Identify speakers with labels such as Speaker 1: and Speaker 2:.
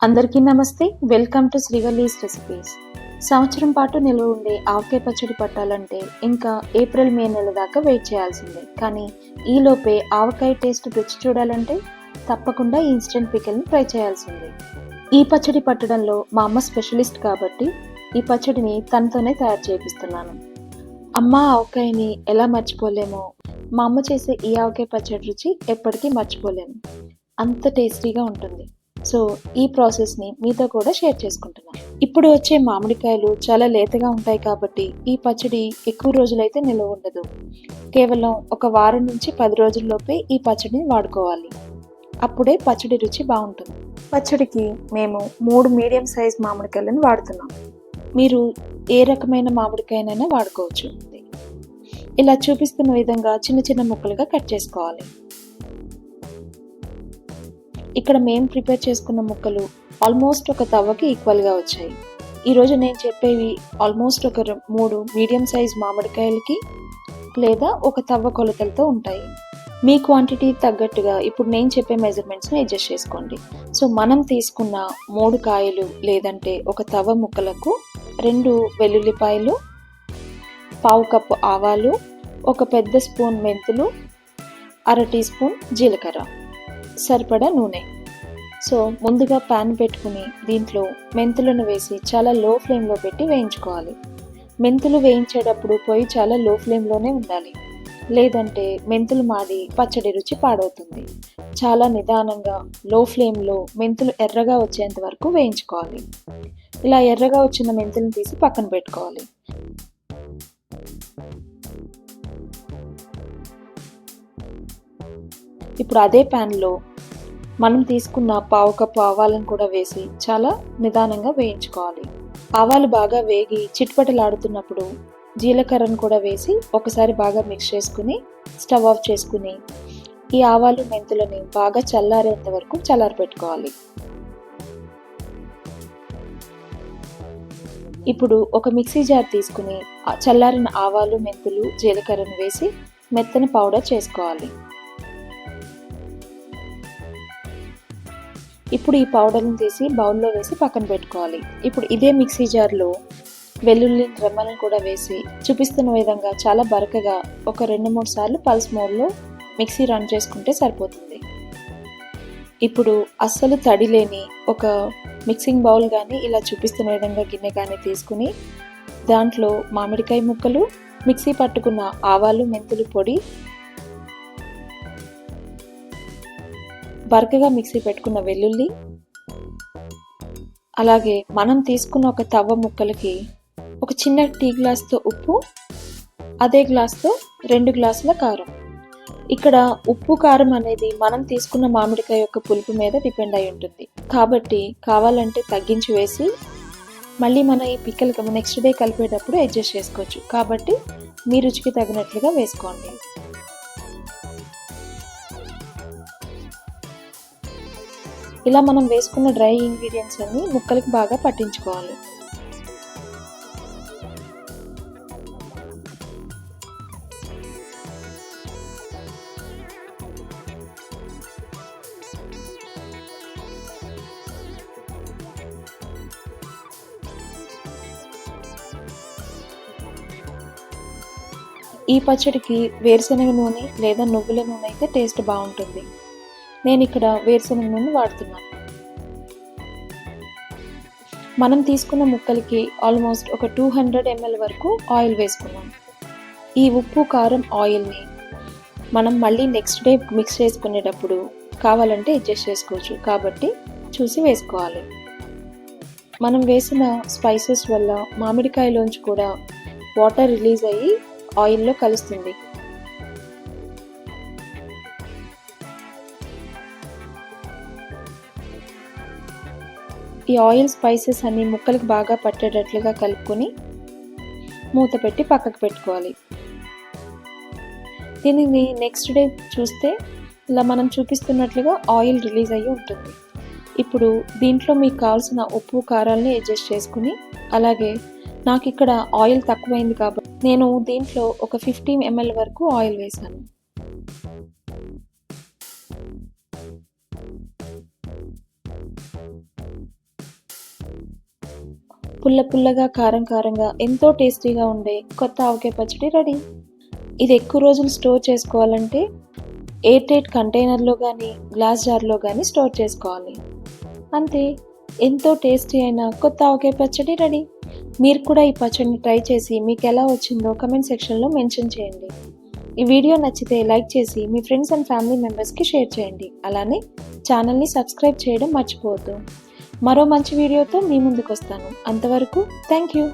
Speaker 1: అందరికీ నమస్తే. Welcome to Srivalli's recipes. సంవత్సరం పాటు నిల్వ ఉండే ఆవకాయ పచ్చడి పట్టాలంటే ఇంకా ఏప్రిల్, మే నెల దాకా వెయిట్ చేయాల్సిందే. కానీ ఈలోపే ఆవకాయ టేస్ట్ రుచి చూడాలంటే తప్పకుండా ఈ ఇన్స్టెంట్ పికిల్‌ని ట్రై చేయాల్సిందే. ఈ పచ్చడి పట్టడంలో మా అమ్మ స్పెషలిస్ట్ కాబట్టి ఈ పచ్చడిని తనతోనే తయారు చేపిస్తున్నాను. అమ్మ ఆవకాయని ఎలా మర్చిపోలేమో, మా అమ్మ చేసే ఈ ఆవకాయ పచ్చడి రుచి ఎప్పటికీ మర్చిపోలేము. అంత టేస్టీగా ఉంటుంది. సో, ఈ ప్రాసెస్‌ని మీతో కూడా షేర్ చేసుకుంటున్నాను. ఇప్పుడు వచ్చే మామిడికాయలు చాలా లేతగా ఉంటాయి కాబట్టి ఈ పచ్చడి ఎక్కువ రోజులైతే నిల్వ ఉండదు. కేవలం ఒక వారం నుంచి 10 రోజుల్లోపే ఈ పచ్చడిని వాడుకోవాలి. అప్పుడే పచ్చడి రుచి బావుంటుంది. పచ్చడికి మేము 3 మీడియం సైజ్ మామిడికాయలను వాడుతున్నాం. మీరు ఏ రకమైన మామిడికాయనైనా వాడుకోవచ్చు. ఇలా చూపిస్తున్న విధంగా చిన్న చిన్న ముక్కలుగా కట్ చేసుకోవాలి. ఇక్కడ మేము ప్రిపేర్ చేసుకున్న ముక్కలు ఆల్మోస్ట్ ఒక తవ్వకి ఈక్వల్గా వచ్చాయి. ఈరోజు నేను చెప్పేవి ఆల్మోస్ట్ ఒక 3 మీడియం సైజ్ మామిడికాయలకి లేదా ఒక తవ్వ కొలతలతో ఉంటాయి. మీ క్వాంటిటీ తగ్గట్టుగా ఇప్పుడు నేను చెప్పే మెజర్మెంట్స్ని అడ్జస్ట్ చేసుకోండి. సో మనం తీసుకున్న 3 కాయలు లేదంటే ఒక తవ్వ ముక్కలకు 2 వెల్లుల్లిపాయలు, పావు కప్పు ఆవాలు, ఒక పెద్ద స్పూన్ మెంతులు, అర టీ స్పూన్ జీలకర్ర, సరిపడా నూనె. సో ముందుగా ప్యాన్ పెట్టుకుని దీంట్లో మెంతులను వేసి చాలా లో ఫ్లేమ్లో పెట్టి వేయించుకోవాలి. మెంతులు వేయించేటప్పుడు పొయ్యి చాలా లో ఫ్లేమ్లోనే ఉండాలి, లేదంటే మెంతులు మాడి పచ్చడి రుచి పాడవుతుంది. చాలా నిదానంగా లో ఫ్లేమ్లో మెంతులు ఎర్రగా వచ్చేంత వరకు వేయించుకోవాలి. ఇలా ఎర్రగా వచ్చిన మెంతులను తీసి పక్కన పెట్టుకోవాలి. ఇప్పుడు అదే ప్యాన్లో మనం తీసుకున్న పావు కప్పు ఆవాలను కూడా వేసి చాలా నిదానంగా వేయించుకోవాలి. ఆవాలు బాగా వేగి చిట్పటలాడుతున్నప్పుడు జీలకర్రను కూడా వేసి ఒకసారి బాగా మిక్స్ చేసుకుని స్టవ్ ఆఫ్ చేసుకుని ఈ ఆవాలు మెంతులని బాగా చల్లారేంత వరకు చల్లారపెట్టుకోవాలి. ఇప్పుడు ఒక మిక్సీ జార్ తీసుకుని చల్లారిన ఆవాలు, మెంతులు, జీలకర్రను వేసి మెత్తని పౌడర్ చేసుకోవాలి. ఇప్పుడు ఈ పౌడర్ని తీసి బౌల్లో వేసి పక్కన పెట్టుకోవాలి. ఇప్పుడు ఇదే మిక్సీ జార్లో వెల్లుల్లి రెమ్మలను కూడా వేసి చూపిస్తున్న విధంగా చాలా బరకగా ఒక 2-3 సార్లు పల్స్ మోడ్లో మిక్సీ రన్ చేసుకుంటే సరిపోతుంది. ఇప్పుడు అస్సలు తడి లేని ఒక మిక్సింగ్ బౌల్ కానీ ఇలా చూపిస్తున్న విధంగా గిన్నె కానీ తీసుకుని దాంట్లో మామిడికాయ ముక్కలు, మిక్సీ పట్టుకున్న ఆవాలు, మెంతులు పొడి, బరకగా మిక్సీ పెట్టుకున్న వెల్లుల్లి, అలాగే మనం తీసుకున్న ఒక తవ్వ ముక్కలకి ఒక చిన్న టీ గ్లాస్తో ఉప్పు, అదే గ్లాస్తో 2 గ్లాసుల కారం. ఇక్కడ ఉప్పు, కారం అనేది మనం తీసుకున్న మామిడికాయ యొక్క పులుపు మీద డిపెండ్ అయి ఉంటుంది కాబట్టి కావాలంటే తగ్గించి వేసి మళ్ళీ మన ఈ పిక్కలకి నెక్స్ట్ డే కలిపేటప్పుడు అడ్జస్ట్ చేసుకోవచ్చు. కాబట్టి మీ రుచికి తగినట్లుగా వేసుకోండి. ఇలా మనం వేసుకున్న డ్రై ఇంగ్రీడియంట్స్ అన్ని ముక్కలకి బాగా పట్టించుకోవాలి. ఈ పచ్చడికి వేరుశనగ నూనె లేదా నువ్వుల నూనె అయితే టేస్ట్ బాగుంటుంది. నేను ఇక్కడ వేరుశనగ నూనె వాడుతున్నాను. మనం తీసుకున్న ముక్కలకి ఆల్మోస్ట్ ఒక 200 ml వరకు ఆయిల్ వేసుకున్నాం. ఈ ఉప్పు, కారం, ఆయిల్ని మనం మళ్ళీ నెక్స్ట్ డే మిక్స్ చేసుకునేటప్పుడు కావాలంటే అడ్జస్ట్ చేసుకోవచ్చు కాబట్టి చూసి వేసుకోవాలి. మనం వేసిన స్పైసెస్ వల్ల మామిడికాయలోంచి కూడా వాటర్ రిలీజ్ అయ్యి ఆయిల్లో కలుస్తుంది. ఈ ఆయిల్, స్పైసెస్ అన్ని ముక్కలకు బాగా పట్టేటట్లుగా కలుపుకొని మూత పెట్టి పక్కకు పెట్టుకోవాలి. దీనిని నెక్స్ట్ డే చూస్తే ఇలా మనం చూపిస్తున్నట్లుగా ఆయిల్ రిలీజ్ అయ్యి ఉంటుంది. ఇప్పుడు దీంట్లో మీకు కావాల్సిన ఉప్పు, కారాలని అడ్జస్ట్ చేసుకుని, అలాగే నాకు ఇక్కడ ఆయిల్ తక్కువైంది కాబట్టి నేను దీంట్లో ఒక 50 ml వరకు ఆయిల్ వేశాను. పుల్ల పుల్లగా కారం కారంగా ఎంతో టేస్టీగా ఉండే కొత్త ఆవకాయ పచ్చడి రెడీ. ఇది ఎక్కువ రోజులు స్టోర్ చేసుకోవాలంటే ఎయిర్ టైట్ కంటైనర్లో కానీ గ్లాస్ జార్లో కానీ స్టోర్ చేసుకోవాలి. అంతే, ఎంతో టేస్టీ అయిన కొత్త ఆవకాయ పచ్చడి రెడీ. మీరు కూడా ఈ పచ్చడిని ట్రై చేసి మీకు ఎలా వచ్చిందో కమెంట్ సెక్షన్లో మెన్షన్ చేయండి. ఈ వీడియో నచ్చితే లైక్ చేసి మీ ఫ్రెండ్స్ అండ్ ఫ్యామిలీ మెంబర్స్కి షేర్ చేయండి. అలానే ఛానల్ని సబ్స్క్రైబ్ చేయడం మర్చిపోవద్దు. మరో మంచి వీడియోతో మీ ముందుకు వస్తాను. అంతవరకు థ్యాంక్ యూ.